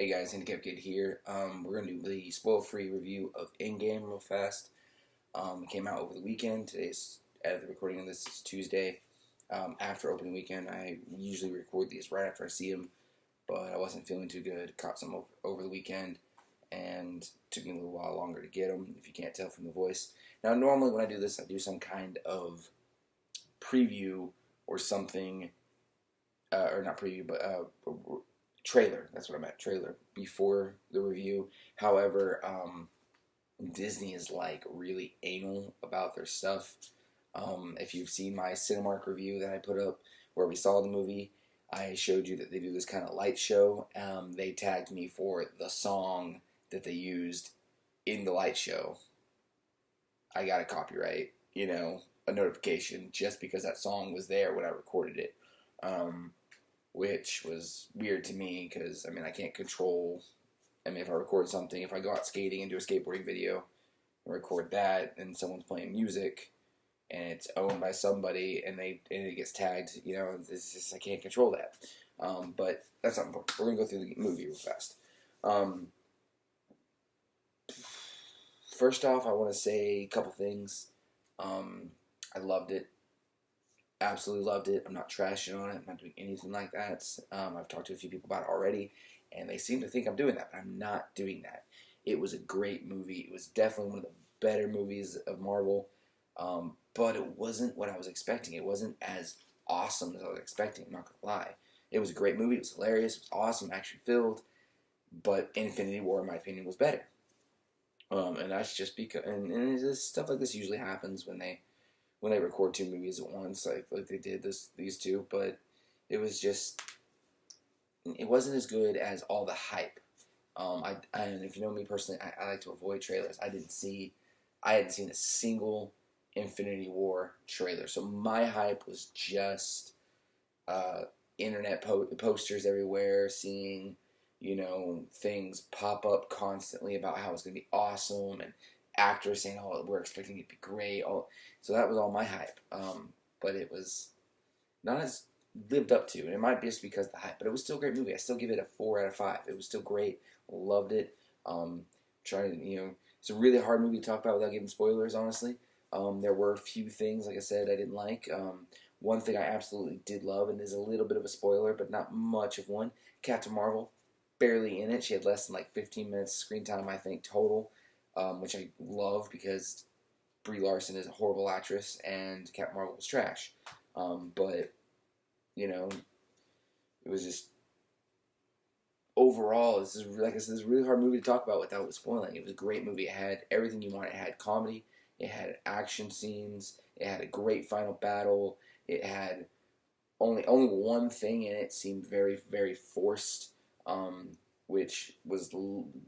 Hey guys, Handicap Kid here. We're gonna do the spoil-free review of Endgame real fast. It came out over the weekend. Today's, as the recording of this, is Tuesday. After opening weekend, I usually record these right after I see them, but I wasn't feeling too good. Caught some over the weekend, and took me a little while longer to get them. If you can't tell from the voice. Now, normally when I do this, I do some kind of preview or something, or not preview, but trailer. That's what I meant. Trailer before the review. However, Disney is like really anal about their stuff. If you've seen my Cinemark review that I put up where we saw the movie, I showed you that they do this kind of light show. They tagged me for the song that they used in the light show. I got a copyright, a notification just because that song was there when I recorded it. Which was weird to me because, I can't control. If I record something, if I go out skating and do a skateboarding video and record that and someone's playing music and it's owned by somebody and it gets tagged, it's just, I can't control that. But that's not important. We're going to go through the movie real fast. First off, I want to say a couple things. I loved it. Absolutely loved it. I'm not trashing on it. I'm not doing anything like that. I've talked to a few people about it already, and they seem to think I'm doing that, but I'm not doing that. It was a great movie. It was definitely one of the better movies of Marvel, but it wasn't what I was expecting. It wasn't as awesome as I was expecting. I'm not going to lie. It was a great movie. It was hilarious. It was awesome, action-filled, but Infinity War, in my opinion, was better. And that's just because, and stuff like this usually happens when they record two movies at once, like they did these two, but it wasn't as good as all the hype. And if you know me personally, I like to avoid trailers. I hadn't seen a single Infinity War trailer, so my hype was just internet posters everywhere, seeing things pop up constantly about how it's gonna be awesome, and actors saying, "Oh, we're expecting it to be great." So that was all my hype. But it was not as lived up to, and it might be just because of the hype. But it was still a great movie. I still give it a 4 out of 5. It was still great. Loved it. It's a really hard movie to talk about without giving spoilers. Honestly, there were a few things, like I said, I didn't like. One thing I absolutely did love, and is a little bit of a spoiler, but not much of one. Captain Marvel, barely in it. She had less than 15 minutes screen time, I think, total. Which I love because Brie Larson is a horrible actress and Captain Marvel was trash. But it was just overall, this is a really hard movie to talk about without spoiling. It was a great movie. It had everything you want. It had comedy. It had action scenes. It had a great final battle. It had only one thing in it seemed very, very forced. Which was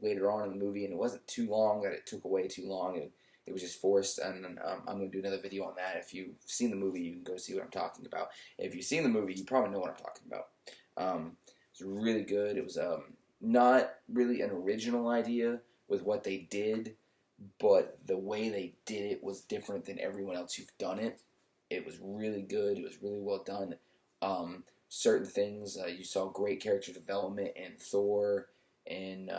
later on in the movie, and it wasn't too long that it took away too long, and it was just forced. And I'm going to do another video on that. If you've seen the movie, you can go see what I'm talking about. If you've seen the movie, you probably know what I'm talking about. It's really good. It was not really an original idea with what they did, but the way they did it was different than everyone else who've done it. It was really good. It was really well done. Certain things, you saw great character development in Thor, in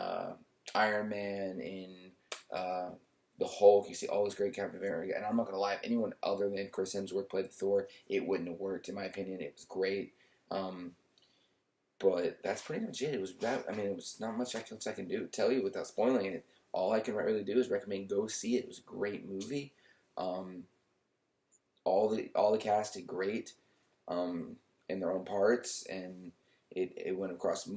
Iron Man, in the Hulk. You see all this great Captain America, and I'm not gonna lie, if anyone other than Chris Hemsworth played Thor, it wouldn't have worked. In my opinion, it was great. But that's pretty much it. It was not much I can tell you without spoiling it. All I can really do is recommend go see it. It was a great movie. All the cast did great. In their own parts, and it went across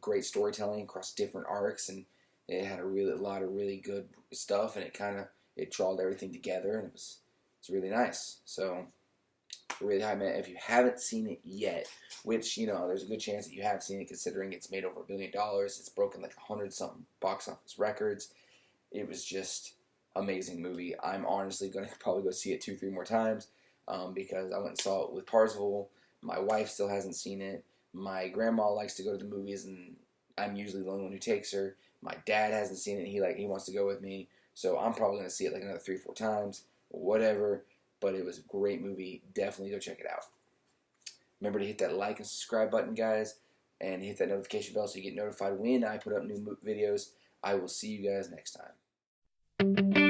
great storytelling across different arcs, and it had a lot of really good stuff, and it drawed everything together, and it's really nice. So really high, man. If you haven't seen it yet, which there's a good chance that you have seen it, considering it's made over $1 billion, it's broken 100-something box office records. It was just amazing movie. I'm honestly gonna probably go see it 2-3 more times, because I went and saw it with Parzival. My wife still hasn't seen it. My grandma likes to go to the movies, and I'm usually the only one who takes her. My dad hasn't seen it. He wants to go with me, so I'm probably going to see it another 3-4 times, whatever. But it was a great movie. Definitely go check it out. Remember to hit that like and subscribe button, guys. and hit that notification bell so you get notified when I put up new videos. I will see you guys next time.